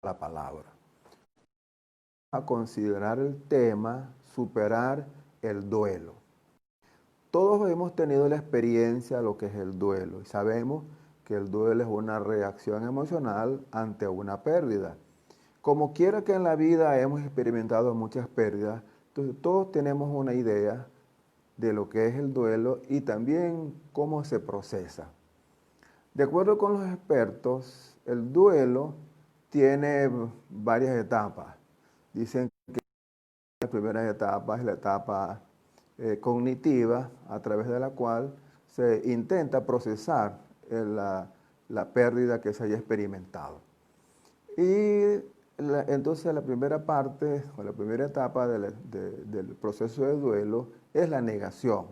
la palabra. A considerar el tema, superar el duelo. Todos hemos tenido la experiencia de lo que es el duelo y sabemos que el duelo es una reacción emocional ante una pérdida. Como quiera que en la vida hemos experimentado muchas pérdidas, entonces todos tenemos una idea de lo que es el duelo y también cómo se procesa. De acuerdo con los expertos, el duelo tiene varias etapas. Dicen que la primera etapa es la etapa cognitiva, a través de la cual se intenta procesar la pérdida que se haya experimentado. Y entonces la primera parte o la primera etapa del proceso de duelo es la negación.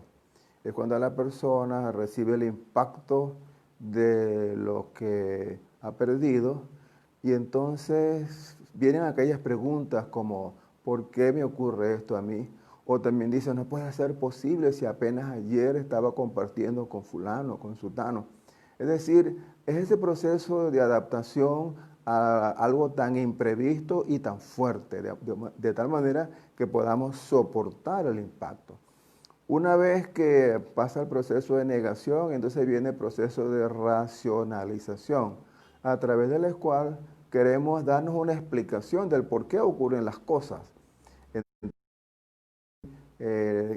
Es cuando la persona recibe el impacto de lo que ha perdido y entonces vienen aquellas preguntas como ¿por qué me ocurre esto a mí? O también dicen, no puede ser posible si apenas ayer estaba compartiendo con fulano, con sutano. Es decir, es ese proceso de adaptación a algo tan imprevisto y tan fuerte, de tal manera que podamos soportar el impacto. Una vez que pasa el proceso de negación, entonces viene el proceso de racionalización, a través del cual queremos darnos una explicación del por qué ocurren las cosas.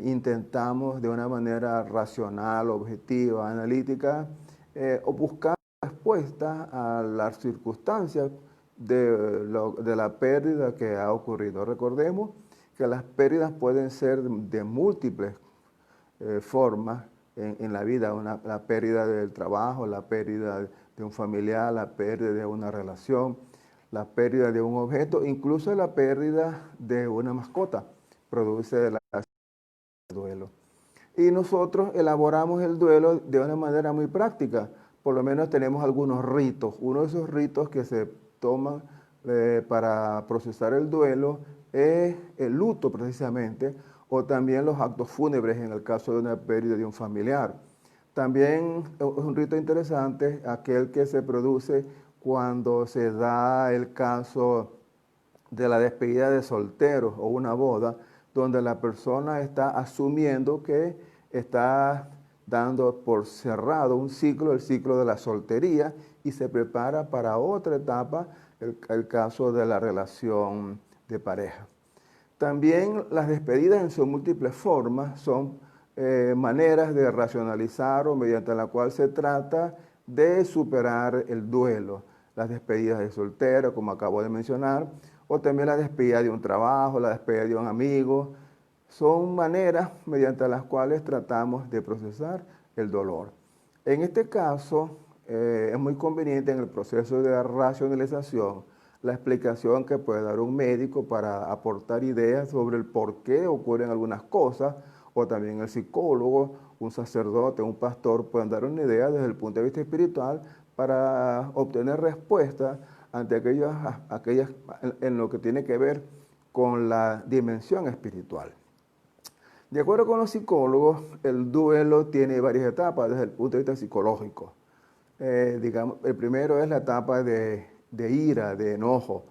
Intentamos de una manera racional, objetiva, analítica, o buscar respuestas a las circunstancias de la pérdida que ha ocurrido. Recordemos que las pérdidas pueden ser de múltiples formas en la vida, la pérdida del trabajo, la pérdida de un familiar, la pérdida de una relación, la pérdida de un objeto, incluso la pérdida de una mascota, produce la duelo. Y nosotros elaboramos el duelo de una manera muy práctica. Por lo menos tenemos algunos ritos. Uno de esos ritos que se toman para procesar el duelo es el luto precisamente, o también los actos fúnebres en el caso de una pérdida de un familiar. También es un rito interesante aquel que se produce cuando se da el caso de la despedida de solteros o una boda, donde la persona está asumiendo que está dando por cerrado un ciclo, el ciclo de la soltería, y se prepara para otra etapa, el caso de la relación de pareja. También las despedidas en sus múltiples formas son maneras de racionalizar o mediante la cual se trata de superar el duelo. Las despedidas de soltero, como acabo de mencionar, o también la despedida de un trabajo, la despedida de un amigo. Son maneras mediante las cuales tratamos de procesar el dolor. En este caso, es muy conveniente en el proceso de racionalización la explicación que puede dar un médico para aportar ideas sobre el por qué ocurren algunas cosas, o también el psicólogo, un sacerdote, un pastor pueden dar una idea desde el punto de vista espiritual para obtener respuestas ante aquellas en lo que tiene que ver con la dimensión espiritual. De acuerdo con los psicólogos, el duelo tiene varias etapas desde el punto de vista psicológico. Digamos, el primero es la etapa de ira, de enojo.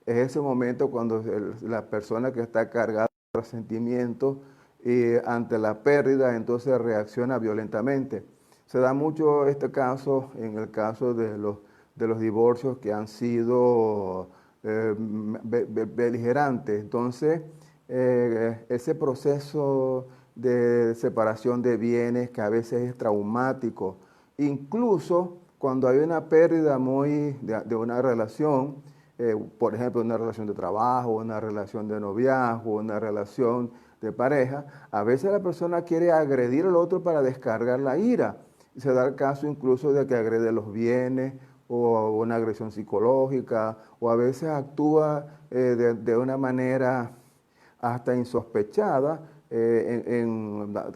Es ese momento cuando la persona que está cargada de resentimiento ante la pérdida, entonces reacciona violentamente. Se da mucho este caso en el caso de los divorcios que han sido beligerantes. Entonces, ese proceso de separación de bienes que a veces es traumático, incluso cuando hay una pérdida de una relación, por ejemplo, una relación de trabajo, una relación de noviazgo, una relación de pareja, a veces la persona quiere agredir al otro para descargar la ira. Se da el caso incluso de que agrede los bienes o una agresión psicológica, o a veces actúa de una manera hasta insospechada,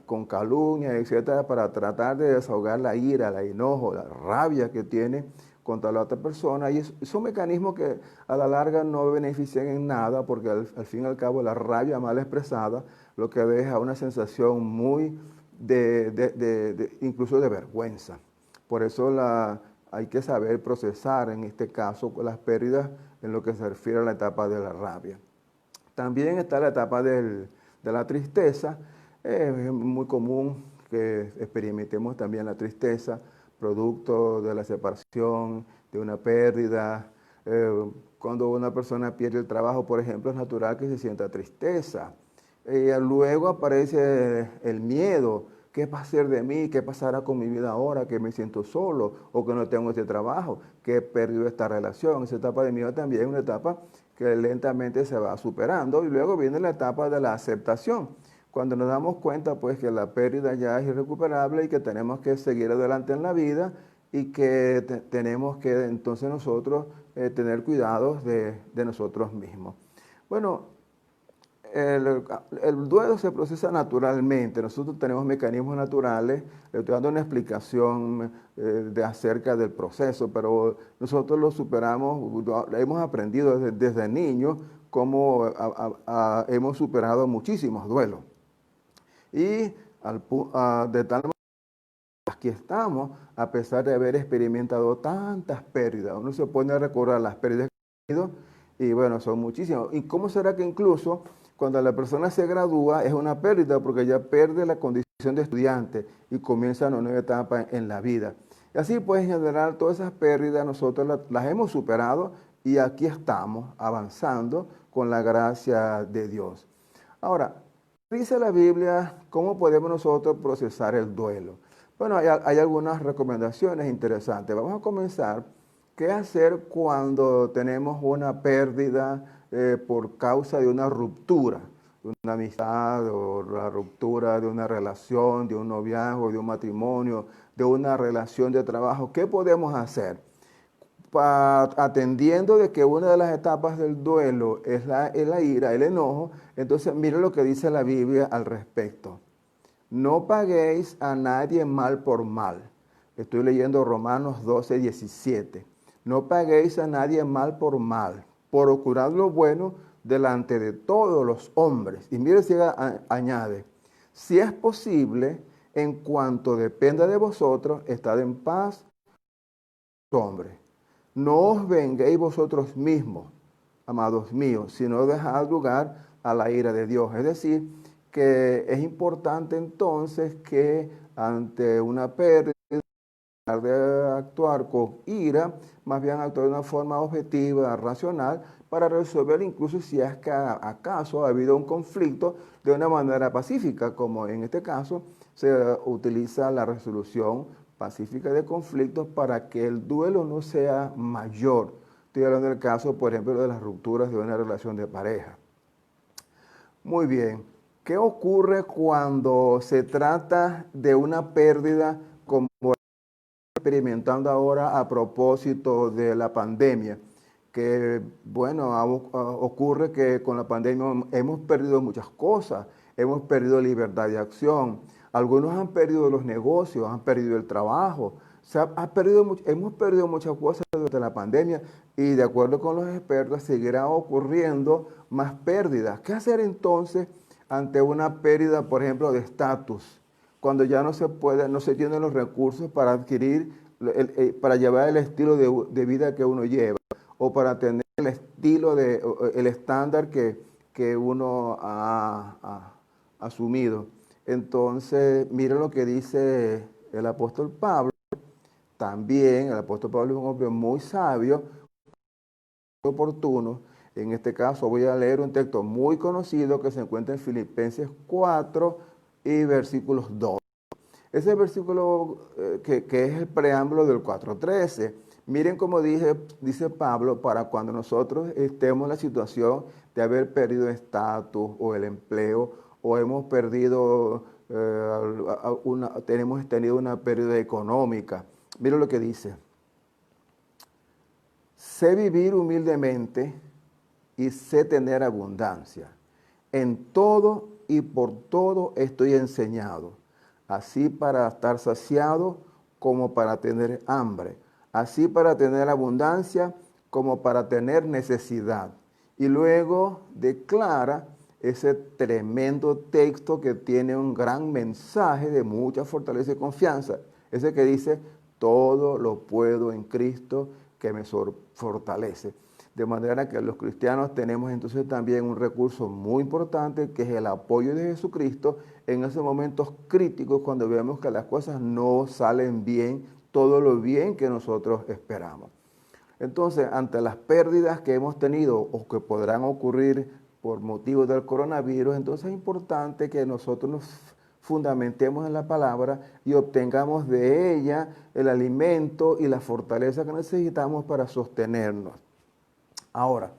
con calumnia, etcétera, para tratar de desahogar la ira, el enojo, la rabia que tiene contra la otra persona. Y son mecanismos que a la larga no benefician en nada, porque al fin y al cabo la rabia mal expresada lo que deja una sensación muy incluso de vergüenza. Por eso hay que saber procesar en este caso las pérdidas en lo que se refiere a la etapa de la rabia. También está la etapa de la tristeza. Es muy común que experimentemos también la tristeza, producto de la separación, de una pérdida. Cuando una persona pierde el trabajo, por ejemplo, es natural que se sienta tristeza. Luego aparece el miedo. ¿Qué va a ser de mí? ¿Qué pasará con mi vida ahora que me siento solo o que no tengo este trabajo? Que he perdido esta relación. Esa etapa de miedo también es una etapa que lentamente se va superando. Y luego viene la etapa de la aceptación, cuando nos damos cuenta pues que la pérdida ya es irrecuperable y que tenemos que seguir adelante en la vida y que tenemos que entonces nosotros tener cuidados de nosotros mismos. Bueno, el duelo se procesa naturalmente. Nosotros tenemos mecanismos naturales. Le estoy dando una explicación acerca del proceso, pero nosotros lo superamos, hemos aprendido desde niños cómo hemos superado muchísimos duelos. Y de tal manera aquí estamos, a pesar de haber experimentado tantas pérdidas. Uno se pone a recordar las pérdidas que ha tenido y bueno, son muchísimas. ¿Y cómo será que incluso cuando la persona se gradúa es una pérdida porque ya pierde la condición de estudiante y comienza una nueva etapa en la vida? Y así pues en general todas esas pérdidas nosotros las hemos superado y aquí estamos avanzando con la gracia de Dios. Ahora, dice la Biblia, ¿cómo podemos nosotros procesar el duelo? Bueno, hay algunas recomendaciones interesantes. Vamos a comenzar. ¿Qué hacer cuando tenemos una pérdida por causa de una ruptura? De una amistad o la ruptura de una relación, de un noviazgo, de un matrimonio, de una relación de trabajo. ¿Qué podemos hacer? Atendiendo de que una de las etapas del duelo es la ira, el enojo, entonces mire lo que dice la Biblia al respecto. No paguéis a nadie mal por mal. Estoy leyendo Romanos 12, 17. No paguéis a nadie mal por mal. Procurad lo bueno delante de todos los hombres. Y mire si añade, si es posible, en cuanto dependa de vosotros, estad en paz, hombres. No os venguéis vosotros mismos, amados míos, sino dejad lugar a la ira de Dios. Es decir, que es importante entonces que ante una pérdida, de actuar con ira, más bien actuar de una forma objetiva, racional, para resolver incluso si es que acaso ha habido un conflicto de una manera pacífica, como en este caso se utiliza la resolución pacífica de conflictos para que el duelo no sea mayor. Estoy hablando del caso, por ejemplo, de las rupturas de una relación de pareja. Muy bien. ¿Qué ocurre cuando se trata de una pérdida como experimentando ahora a propósito de la pandemia? Que bueno, ocurre que con la pandemia hemos perdido muchas cosas, hemos perdido libertad de acción, algunos han perdido los negocios, han perdido el trabajo, hemos perdido muchas cosas durante la pandemia y de acuerdo con los expertos seguirá ocurriendo más pérdidas. ¿Qué hacer entonces ante una pérdida, por ejemplo, de estatus? Cuando ya no se puede, no se tienen los recursos para adquirir, para llevar el estilo de vida que uno lleva o para tener el estilo el estándar que uno ha asumido. Entonces, miren lo que dice el apóstol Pablo. También el apóstol Pablo es un hombre muy sabio, muy oportuno. En este caso voy a leer un texto muy conocido que se encuentra en Filipenses 4 y versículos 2. Ese versículo que es el preámbulo del 4:13. Miren cómo dice Pablo, para cuando nosotros estemos en la situación de haber perdido estatus o el empleo o hemos perdido, tenemos tenido una pérdida económica. Miren lo que dice. Sé vivir humildemente y sé tener abundancia. En todo y por todo estoy enseñado, así para estar saciado como para tener hambre, así para tener abundancia como para tener necesidad. Y luego declara ese tremendo texto que tiene un gran mensaje de mucha fortaleza y confianza. Ese que dice, todo lo puedo en Cristo que me fortalece. De manera que los cristianos tenemos entonces también un recurso muy importante, que es el apoyo de Jesucristo en esos momentos críticos cuando vemos que las cosas no salen bien, todo lo bien que nosotros esperamos. Entonces, ante las pérdidas que hemos tenido o que podrán ocurrir por motivo del coronavirus, entonces es importante que nosotros nos fundamentemos en la palabra y obtengamos de ella el alimento y la fortaleza que necesitamos para sostenernos. Ahora,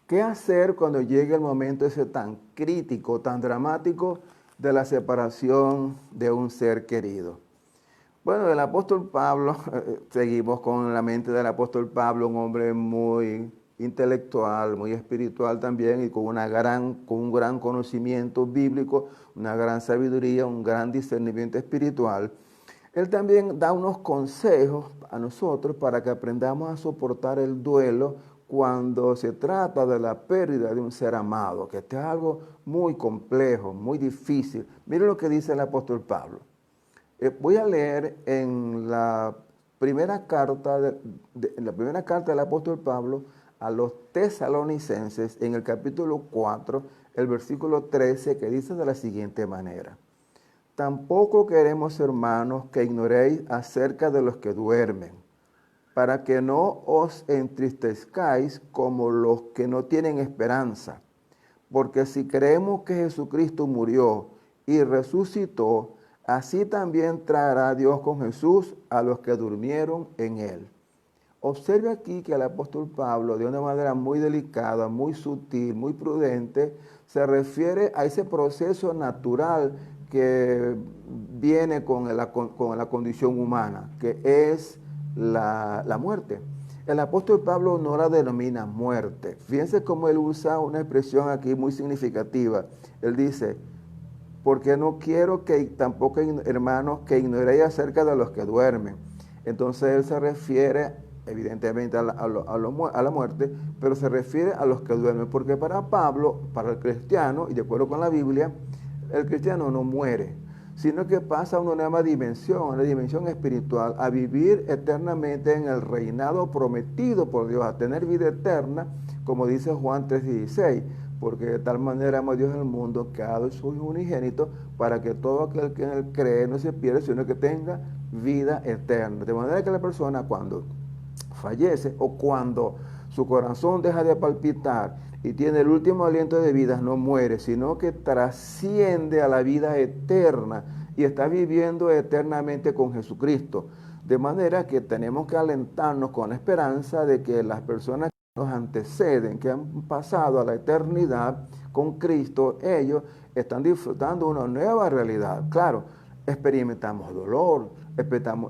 ¿qué hacer cuando llegue el momento ese tan crítico, tan dramático de la separación de un ser querido? Bueno, el apóstol Pablo, seguimos con la mente del apóstol Pablo, un hombre muy intelectual, muy espiritual también y con un gran conocimiento bíblico, una gran sabiduría, un gran discernimiento espiritual. Él también da unos consejos a nosotros para que aprendamos a soportar el duelo cuando se trata de la pérdida de un ser amado, que esto es algo muy complejo, muy difícil. Miren lo que dice el apóstol Pablo. Voy a leer en la primera carta, del apóstol Pablo a los tesalonicenses, en el capítulo 4, el versículo 13, que dice de la siguiente manera: Tampoco queremos, hermanos, que ignoréis acerca de los que duermen, para que no os entristezcáis como los que no tienen esperanza. Porque si creemos que Jesucristo murió y resucitó, así también traerá Dios con Jesús a los que durmieron en él. Observe aquí que el apóstol Pablo, de una manera muy delicada, muy sutil, muy prudente, se refiere a ese proceso natural que viene con la condición humana, que es la muerte. El apóstol Pablo no la denomina muerte. Fíjense cómo él usa una expresión aquí muy significativa. Él dice: porque no quiero que tampoco, hermanos, que ignoréis acerca de los que duermen. Entonces él se refiere evidentemente a la muerte, pero se refiere a los que duermen, porque para Pablo, para el cristiano, y de acuerdo con la Biblia, el cristiano no muere, sino que pasa a una nueva dimensión, la dimensión espiritual, a vivir eternamente en el reinado prometido por Dios, a tener vida eterna, como dice Juan 3:16, porque de tal manera amó Dios el mundo que ha dado su Hijo unigénito para que todo aquel que en él cree no se pierda, sino que tenga vida eterna. De manera que la persona, cuando fallece o cuando su corazón deja de palpitar y tiene el último aliento de vida, no muere, sino que trasciende a la vida eterna y está viviendo eternamente con Jesucristo. De manera que tenemos que alentarnos con la esperanza de que las personas que nos anteceden, que han pasado a la eternidad con Cristo, ellos están disfrutando una nueva realidad. Claro, experimentamos dolor,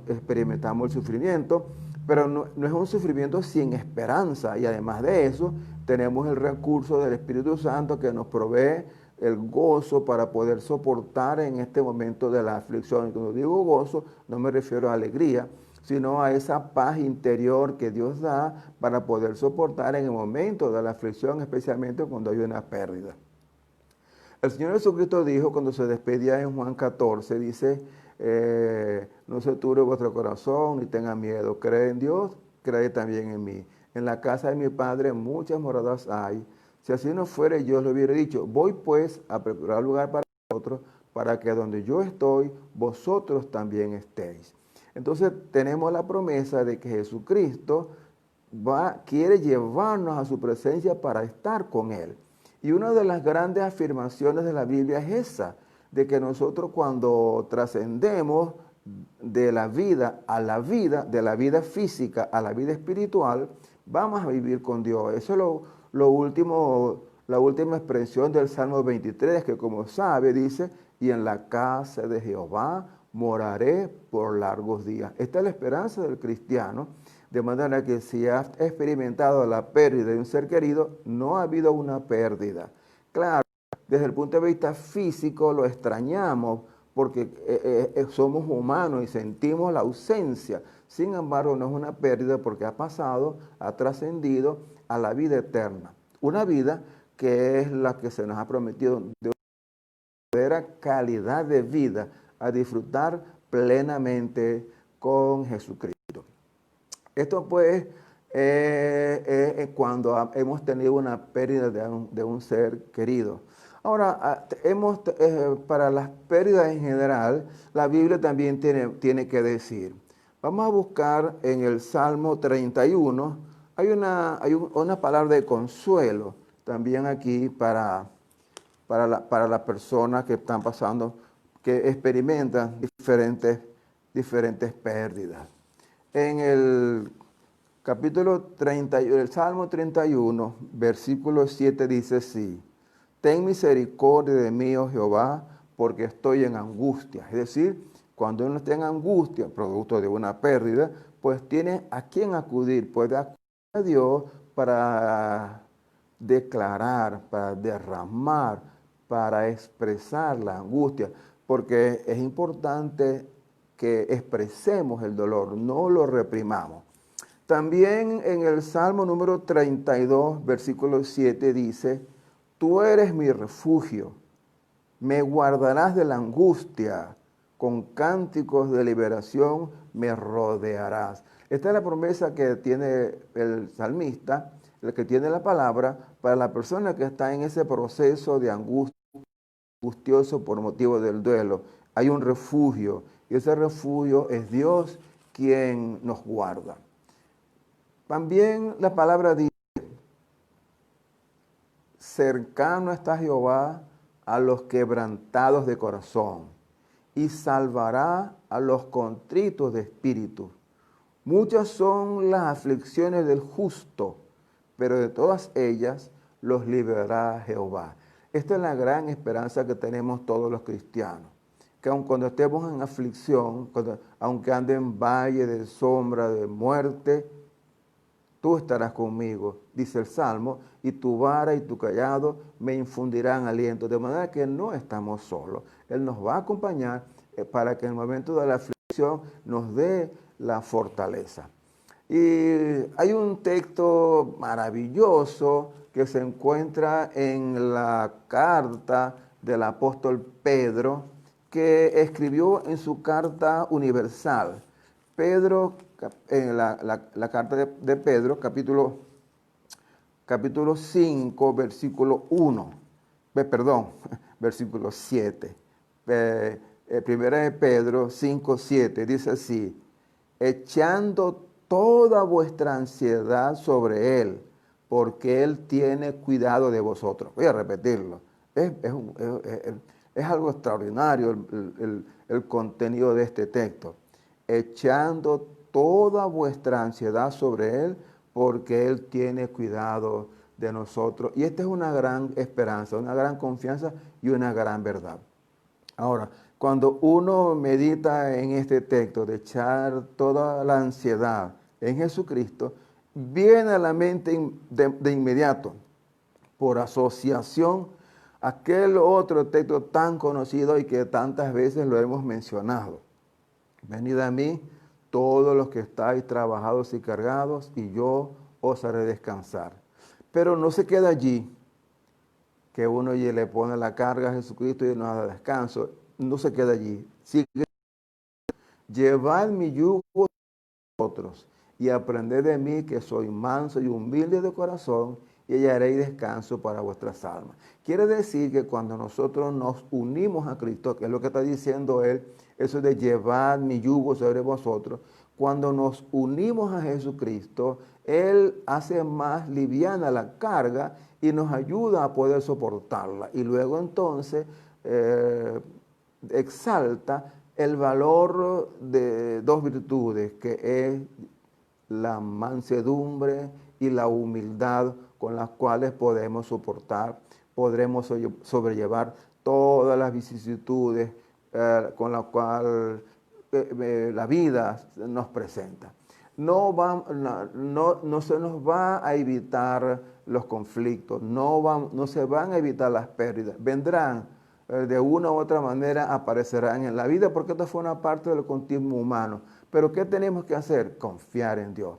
experimentamos el sufrimiento, pero no es un sufrimiento sin esperanza, y además de eso tenemos el recurso del Espíritu Santo que nos provee el gozo para poder soportar en este momento de la aflicción. Y cuando digo gozo, no me refiero a alegría, sino a esa paz interior que Dios da para poder soportar en el momento de la aflicción, especialmente cuando hay una pérdida. El Señor Jesucristo dijo cuando se despedía en Juan 14, dice: no se turbe vuestro corazón ni tenga miedo, cree en Dios, cree también en mí. En la casa de mi Padre muchas moradas hay. Si así no fuere, yo os lo hubiera dicho. Voy pues a preparar lugar para vosotros, para que donde yo estoy, vosotros también estéis. Entonces tenemos la promesa de que Jesucristo quiere llevarnos a su presencia para estar con Él. Y una de las grandes afirmaciones de la Biblia es esa, de que nosotros cuando trascendemos de la vida a la vida, de la vida física a la vida espiritual, vamos a vivir con Dios. Eso es lo último, la última expresión del Salmo 23, que como sabe dice: y en la casa de Jehová moraré por largos días. Esta es la esperanza del cristiano, de manera que si has experimentado la pérdida de un ser querido, no ha habido una pérdida. Claro, desde el punto de vista físico lo extrañamos porque somos humanos y sentimos la ausencia. Sin embargo, no es una pérdida porque ha pasado, ha trascendido a la vida eterna. Una vida que es la que se nos ha prometido de una verdadera calidad de vida, a disfrutar plenamente con Jesucristo. Esto pues cuando hemos tenido una pérdida de un ser querido. Ahora, para las pérdidas en general, la Biblia también tiene que decir. Vamos a buscar en el Salmo 31, hay una palabra de consuelo también aquí para las personas que están pasando, que experimentan diferentes pérdidas. En el Salmo 31, versículo 7 dice así: ten misericordia de mí, oh Jehová, porque estoy en angustia. Es decir, cuando uno está en angustia, producto de una pérdida, pues tiene a quién acudir, puede acudir a Dios para declarar, para derramar, para expresar la angustia, porque es importante que expresemos el dolor, no lo reprimamos. También en el Salmo número 32, versículo 7 dice: tú eres mi refugio, me guardarás de la angustia, con cánticos de liberación me rodearás. Esta es la promesa que tiene el salmista, el que tiene la palabra, para la persona que está en ese proceso de angustioso por motivo del duelo. Hay un refugio, y ese refugio es Dios quien nos guarda. También la palabra dice: cercano está Jehová a los quebrantados de corazón, y salvará a los contritos de espíritu. Muchas son las aflicciones del justo, pero de todas ellas los librará Jehová. Esta es la gran esperanza que tenemos todos los cristianos, que aun cuando estemos en aflicción, aunque ande en valle de sombra de muerte, tú estarás conmigo, dice el Salmo, y tu vara y tu callado me infundirán aliento. De manera que no estamos solos. Él nos va a acompañar para que en el momento de la aflicción nos dé la fortaleza. Y hay un texto maravilloso que se encuentra en la carta del apóstol Pedro, que escribió en su carta universal. Pedro, en la carta de Pedro, capítulo 5, versículo 1, perdón, versículo 7. Primera de Pedro 5, 7, dice así: echando toda vuestra ansiedad sobre Él, porque Él tiene cuidado de vosotros. Voy a repetirlo. Es algo extraordinario el contenido de este texto. Echando toda vuestra ansiedad sobre Él, porque Él tiene cuidado de nosotros. Y esta es una gran esperanza, una gran confianza y una gran verdad. Ahora, cuando uno medita en este texto de echar toda la ansiedad en Jesucristo, viene a la mente de inmediato, por asociación, aquel otro texto tan conocido y que tantas veces lo hemos mencionado. Venid a mí todos los que estáis trabajados y cargados, y yo os haré descansar. Pero no se queda allí, que uno le pone la carga a Jesucristo y nos da descanso. No se queda allí. Sigue: llevad mi yugo a vosotros y aprended de mí, que soy manso y humilde de corazón, y hallaréis descanso para vuestras almas. Quiere decir que cuando nosotros nos unimos a Cristo, que es lo que está diciendo Él, eso de llevar mi yugo sobre vosotros, cuando nos unimos a Jesucristo, Él hace más liviana la carga y nos ayuda a poder soportarla. Y luego entonces exalta el valor de dos virtudes, que es la mansedumbre y la humildad, con las cuales podemos podremos sobrellevar todas las vicisitudes con las cuales la vida nos presenta. No se nos va a evitar los conflictos, no se van a evitar las pérdidas, vendrán de una u otra manera, aparecerán en la vida, porque esto fue una parte del continuo humano. Pero ¿qué tenemos que hacer? Confiar en Dios.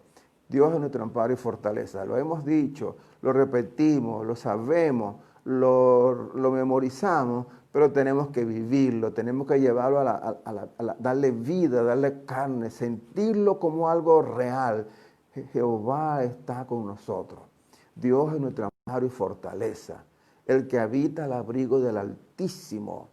Dios es nuestro amparo y fortaleza. Lo hemos dicho, lo repetimos, lo sabemos, lo memorizamos, pero tenemos que vivirlo, tenemos que llevarlo darle vida, darle carne, sentirlo como algo real, Jehová está con nosotros. Dios es nuestro amparo y fortaleza, el que habita al abrigo del Altísimo,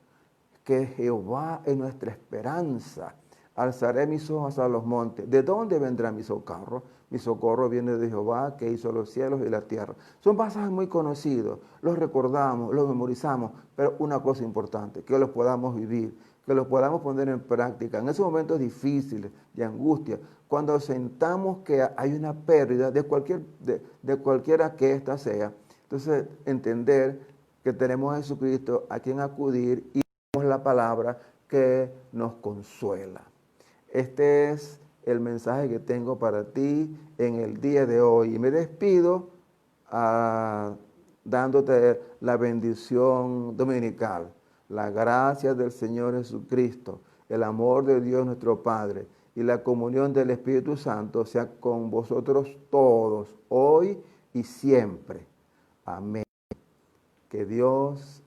que Jehová es nuestra esperanza. Alzaré mis ojos a los montes. ¿De dónde vendrá mi socorro? Mi socorro viene de Jehová, que hizo los cielos y la tierra. Son pasajes muy conocidos, los recordamos, los memorizamos, pero una cosa importante, que los podamos vivir, que los podamos poner en práctica. En esos momentos difíciles, de angustia, cuando sentamos que hay una pérdida de cualquiera que ésta sea, entonces entender que tenemos a Jesucristo a quien acudir y la palabra que nos consuela. Este es el mensaje que tengo para ti en el día de hoy. Y me despido dándote la bendición dominical, la gracia del Señor Jesucristo, el amor de Dios nuestro Padre y la comunión del Espíritu Santo sea con vosotros todos, hoy y siempre. Amén. Que Dios